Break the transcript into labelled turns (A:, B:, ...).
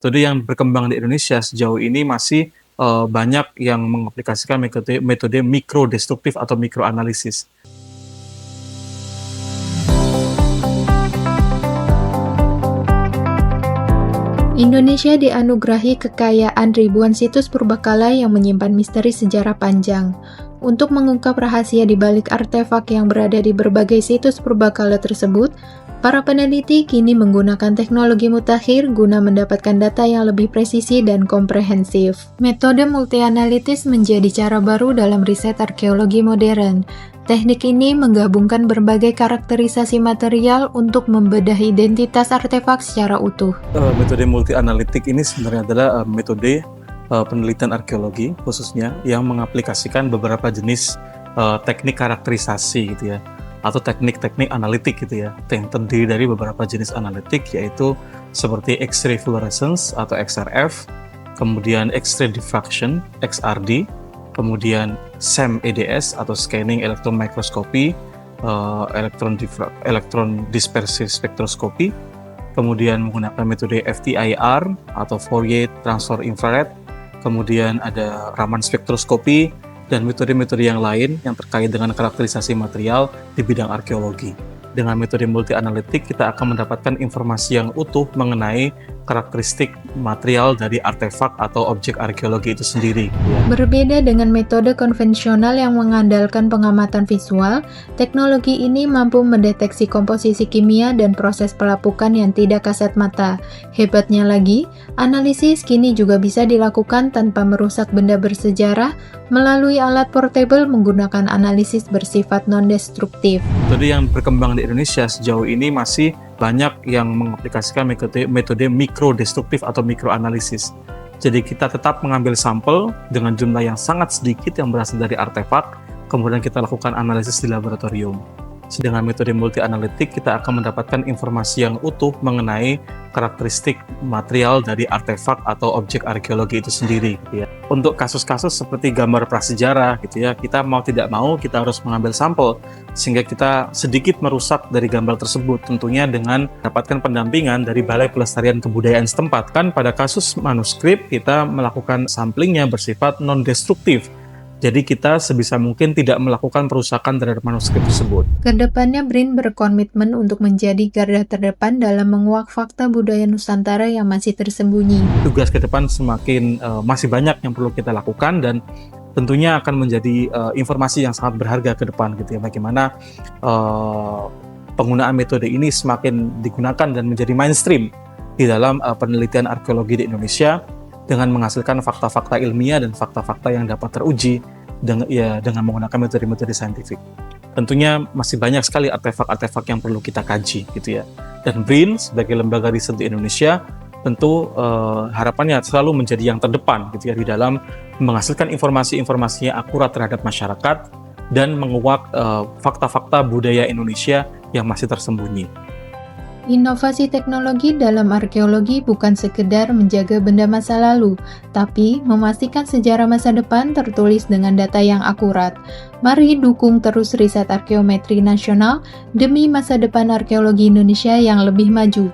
A: Metode yang berkembang di Indonesia sejauh ini masih banyak yang mengaplikasikan metode mikrodestruktif atau mikroanalisis.
B: Indonesia dianugerahi kekayaan ribuan situs purbakala yang menyimpan misteri sejarah panjang. Untuk mengungkap rahasia di balik artefak yang berada di berbagai situs purbakala tersebut, para peneliti kini menggunakan teknologi mutakhir guna mendapatkan data yang lebih presisi dan komprehensif. Metode multianalitis menjadi cara baru dalam riset arkeologi modern. Teknik ini menggabungkan berbagai karakterisasi material untuk membedah identitas artefak secara utuh.
A: Metode multi-analitik ini sebenarnya adalah metode penelitian arkeologi khususnya yang mengaplikasikan beberapa jenis teknik karakterisasi gitu ya, atau teknik-teknik analitik gitu ya, yang terdiri dari beberapa jenis analitik, yaitu seperti X-ray fluorescence atau XRF, kemudian X-ray diffraction XRD, kemudian SEM EDS atau scanning electron microscopy, electron dispersive spectroscopy, kemudian menggunakan metode FTIR atau Fourier transfer infrared, kemudian ada Raman spektroskopi, dan metode-metode yang lain yang terkait dengan karakterisasi material di bidang arkeologi. Dengan metode multi-analitik, kita akan mendapatkan informasi yang utuh mengenai karakteristik material dari artefak atau objek arkeologi itu sendiri.
B: Berbeda dengan metode konvensional yang mengandalkan pengamatan visual, teknologi ini mampu mendeteksi komposisi kimia dan proses pelapukan yang tidak kasat mata. Hebatnya lagi, analisis kini juga bisa dilakukan tanpa merusak benda bersejarah melalui alat portable menggunakan analisis bersifat non-destruktif.
A: Metode yang berkembang di Indonesia sejauh ini masih banyak yang mengaplikasikan metode mikrodestruktif atau mikroanalisis. Jadi kita tetap mengambil sampel dengan jumlah yang sangat sedikit yang berasal dari artefak, kemudian kita lakukan analisis di laboratorium. Dengan metode multi-analitik, kita akan mendapatkan informasi yang utuh mengenai karakteristik material dari artefak atau objek arkeologi itu sendiri. Ya. Untuk kasus-kasus seperti gambar prasejarah, gitu ya, kita mau tidak mau kita harus mengambil sampel sehingga kita sedikit merusak dari gambar tersebut. Tentunya dengan mendapatkan pendampingan dari Balai Pelestarian Kebudayaan setempat. Kan pada kasus manuskrip kita melakukan samplingnya bersifat non-destruktif. Jadi kita sebisa mungkin tidak melakukan perusakan terhadap manuskrip tersebut.
B: Kedepannya BRIN berkomitmen untuk menjadi garda terdepan dalam menguak fakta budaya Nusantara yang masih tersembunyi.
A: Tugas ke depan semakin masih banyak yang perlu kita lakukan, dan tentunya akan menjadi informasi yang sangat berharga ke depan gitu ya. Bagaimana penggunaan metode ini semakin digunakan dan menjadi mainstream di dalam penelitian arkeologi di Indonesia, dengan menghasilkan fakta-fakta ilmiah dan fakta-fakta yang dapat teruji dengan menggunakan metode-metode saintifik. Tentunya masih banyak sekali artefak-artefak yang perlu kita kaji gitu ya. Dan BRIN sebagai lembaga riset di Indonesia tentu harapannya selalu menjadi yang terdepan gitu ya di dalam menghasilkan informasi-informasi yang akurat terhadap masyarakat dan menguak fakta-fakta budaya Indonesia yang masih tersembunyi.
B: Inovasi teknologi dalam arkeologi bukan sekedar menjaga benda masa lalu, tapi memastikan sejarah masa depan tertulis dengan data yang akurat. Mari dukung terus riset arkeometri nasional demi masa depan arkeologi Indonesia yang lebih maju.